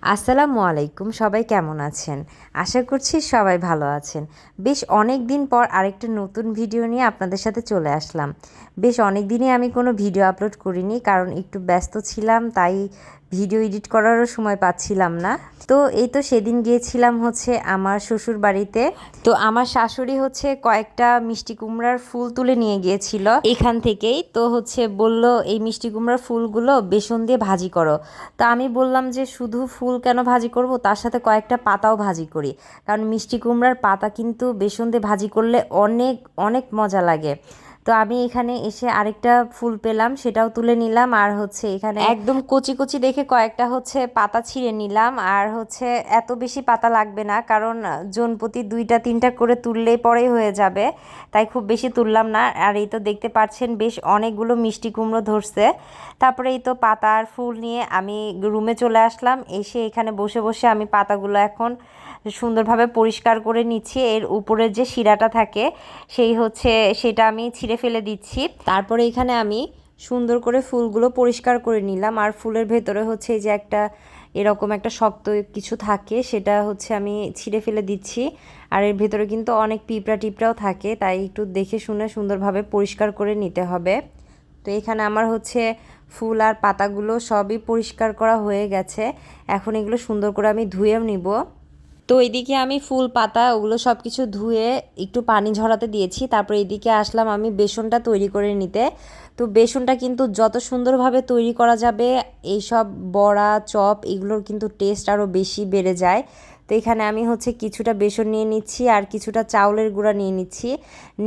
আসসালামু আলাইকুম, সবাই কেমন আছেন? আশা করছি সবাই ভালো আছেন। বেশ অনেক দিন পর আরেকটা নতুন ভিডিও নিয়ে আপনাদের সাথে চলে আসলাম। বেশ অনেক দিনই আমি কোনো ভিডিও আপলোড করিনি, কারণ একটু ব্যস্ত ছিলাম, তাই ভিডিও এডিট করারও সময় পাচ্ছিলাম না। তো এই তো সেদিন গিয়েছিলাম হচ্ছে আমার শ্বশুর বাড়িতে। তো আমার শাশুড়ি হচ্ছে কয়েকটা মিষ্টি কুমড়ার ফুল তুলে নিয়ে গিয়েছিল এখান থেকেই। তো হচ্ছে বলল এই মিষ্টি কুমড়ার ফুলগুলো বেসন দিয়ে ভাজি করো। তো আমি বললাম যে শুধু ফুল কেন ভাজি করব, তার সাথে কয়েকটা পাতাও ভাজি করি, কারণ মিষ্টি কুমড়ার পাতা কিন্তু বেসন দিয়ে ভাজি করলে অনেক অনেক মজা লাগে। তো আমি এখানে এসে আরেকটা ফুল পেলাম, সেটাও তুলে নিলাম। আর হচ্ছে এখানে একদম কচি কচি দেখে কয়েকটা হচ্ছে পাতা ছিঁড়ে নিলাম। আর হচ্ছে এত বেশি পাতা লাগবে না, কারণ জনপ্রতি 2-3টা করে তুললেই পরেই হয়ে যাবে, তাই খুব বেশি তুললাম না। আর এই তো দেখতে পাচ্ছেন বেশ অনেকগুলো মিষ্টি কুমড়ো ধরছে। তারপরে এই তো পাতা আর ফুল নিয়ে আমি রুমে চলে আসলাম। এসে এখানে বসে বসে আমি পাতাগুলো এখন সুন্দরভাবে পরিষ্কার করে নিচ্ছি। এর উপরের যে শিরাটা থাকে সেটা আমি ছিঁড়ে ফেলে দিচ্ছি। তারপরে এখানে আমি সুন্দর করে ফুলগুলো পরিষ্কার করে নিলাম। আর ফুলের ভেতরে হচ্ছে যে এরকম একটা শক্ত কিছু থাকে, সেটা হচ্ছে আমি ছিঁড়ে ফেলে দিচ্ছি। আর এর ভেতরে কিন্তু অনেক পিঁপড়া টিপড়াও থাকে, তাই একটু দেখে শুনে সুন্দরভাবে পরিষ্কার করে নিতে হবে। তো এখানে আমার হচ্ছে ফুল আর পাতাগুলো সবই পরিষ্কার করা হয়ে গেছে। এখন এগুলো সুন্দর করে আমি ধুয়েও নিব। তো এইদিকে আমি ফুল পাতা ওগুলো সব কিছু ধুয়ে একটু পানি ঝরাতে দিয়েছি। তারপর এইদিকে আসলাম আমি বেসনটা তৈরি করে নিতে। তো বেসনটা কিন্তু যত সুন্দরভাবে তৈরি করা যাবে, এইসব বড়া চপ এগুলোর কিন্তু টেস্ট আরও বেশি বেড়ে যায়। তো এখানে আমি হচ্ছে কিছুটা বেসন নিয়ে নিচ্ছি আর কিছুটা চাউলের গুঁড়া নিয়ে নিচ্ছি।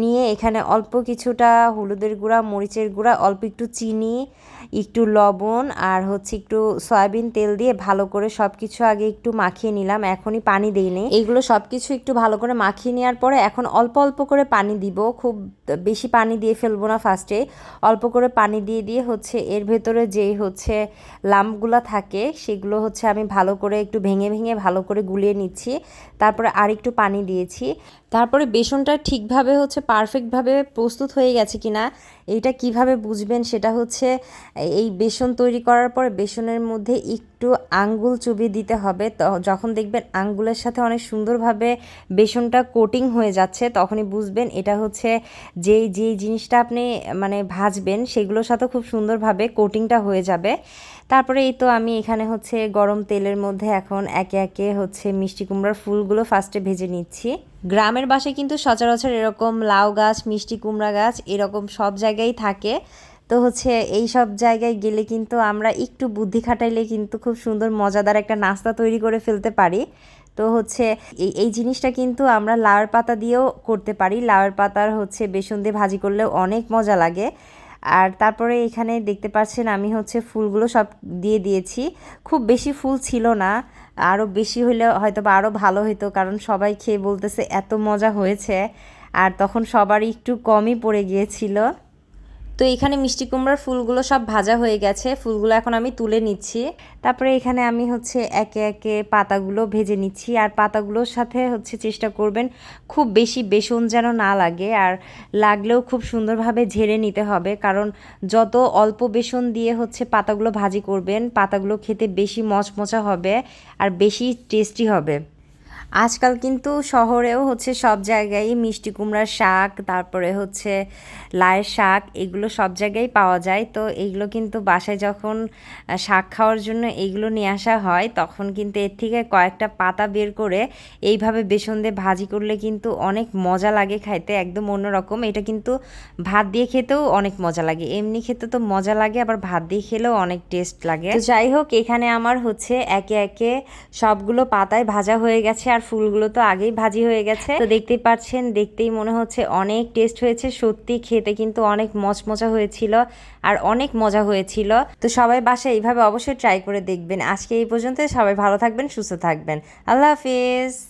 নিয়ে এখানে অল্প কিছুটা হলুদের গুঁড়া, মরিচের গুঁড়া, অল্প একটু চিনি, একটু লবণ আর হচ্ছে একটু সয়াবিন তেল দিয়ে ভালো করে সব কিছু আগে একটু মাখিয়ে নিলাম। এখনই পানি দিইনি। এইগুলো সব কিছু একটু ভালো করে মাখিয়ে নেওয়ার পরে এখন অল্প অল্প করে পানি দিব। খুব বেশি পানি দিয়ে ফেলবো না ফার্স্টে, অল্প করে পানি দিয়ে দিয়ে হচ্ছে এর ভেতরে যেই হচ্ছে লাম্পগুলো থাকে সেগুলো হচ্ছে আমি ভালো করে একটু ভেঙে ভেঙে ভালো করে গুলিয়ে নিচ্ছি। তারপরে আর একটু পানি দিয়েছি। তারপরে বেসনটা ঠিকভাবে হচ্ছে পারফেক্টভাবে প্রস্তুত হয়ে গেছে কিনা এইটা কিভাবে বুঝবেন, সেটা হচ্ছে এই বেসন তৈরি করার পরে বেসনের মধ্যে একটু আঙ্গুল চুবিয়ে দিতে হবে। তো যখন দেখবেন আঙ্গুলের সাথে অনেক সুন্দরভাবে বেসনটা কোটিং হয়ে যাচ্ছে, তখনই বুঝবেন এটা হচ্ছে যেই জিনিসটা আপনি মানে ভাজবেন সেগুলোর সাথে খুব সুন্দরভাবে কোটিংটা হয়ে যাবে। তারপরে এই তো আমি এখানে হচ্ছে গরম তেলের মধ্যে এখন একে একে হচ্ছে মিষ্টি কুমড়ার ফুলগুলো ফার্স্টে ভেজে নিচ্ছি। গ্রামের বাসায় কিন্তু সচরাচর এরকম লাউ গাছ, মিষ্টি কুমড়া গাছ এরকম সব জায়গায় থাকে। তো হচ্ছে এই সব জায়গায় গেলে কিন্তু আমরা একটু বুদ্ধি খাটাইলে কিন্তু খুব সুন্দর মজাদার একটা নাস্তা তৈরি করে ফেলতে পারি। তো হচ্ছে এই জিনিসটা কিন্তু আমরা লাউয়ের পাতা দিয়েও করতে পারি। লাউয়ের পাতার হচ্ছে বেসন দিয়ে ভাজি করলেও অনেক মজা লাগে। আর তারপরে এখানে দেখতে পাচ্ছেন আমি হচ্ছে ফুলগুলো সব দিয়ে দিয়েছি। খুব বেশি ফুল ছিল না, আরও বেশি হলে হয়তো বা আরও ভালো হতো, কারণ সবাই খেয়ে বলতেছে এত মজা হয়েছে। আর তখন সবারই একটু কমই পড়ে গিয়েছিল। তো এখানে মিষ্টি কুমড়ার ফুলগুলো সব ভাজা হয়ে গেছে, ফুলগুলো এখন আমি তুলে নিচ্ছি। তারপরে এখানে আমি হচ্ছে একে একে পাতাগুলো ভেজে নিচ্ছি। আর পাতাগুলোর সাথে হচ্ছে চেষ্টা করবেন খুব বেশি বেসন যেন না লাগে, আর লাগলেও খুব সুন্দরভাবে ঝেড়ে নিতে হবে, কারণ যত অল্প বেসন দিয়ে হচ্ছে পাতাগুলো ভাজি করবেন পাতাগুলো খেতে বেশি মচমচা হবে আর বেশি টেস্টি হবে। আজকাল কিন্তু শহরেও হচ্ছে সব জায়গায় মিষ্টি কুমড়ার শাক, তারপরে হচ্ছে লাইয়ের শাক, এগুলো সব জায়গায় পাওয়া যায়। তো এইগুলো কিন্তু বাসায় যখন শাক খাওয়ার জন্য এইগুলো নিয়ে আসা হয়, তখন কিন্তু এর থেকে কয়েকটা পাতা বের করে এইভাবে বেসন দিয়ে ভাজি করলে কিন্তু অনেক মজা লাগে খাইতে, একদম অন্যরকম। এটা কিন্তু ভাত দিয়ে খেতেও অনেক মজা লাগে, এমনি খেতে তো মজা লাগে, আবার ভাত দিয়ে খেলেও অনেক টেস্ট লাগে। তো যাই হোক, এখানে আমার হচ্ছে একে একে সবগুলো পাতায় ভাজা হয়ে গেছে আর ফুলগুলো তো আগেই ভাজি হয়ে গেছে। তো দেখতেই পাচ্ছেন, দেখতেই মনে হচ্ছে অনেক টেস্ট হয়েছে। সত্যি খেতে কিন্তু অনেক মচমচা হয়েছিল আর অনেক মজা হয়েছিল। তো সবাই বাসায় এইভাবে অবশ্যই ট্রাই করে দেখবেন। আজকে এই পর্যন্ত, সবাই ভালো থাকবেন, সুস্থ থাকবেন। আল্লাহ হাফিজ।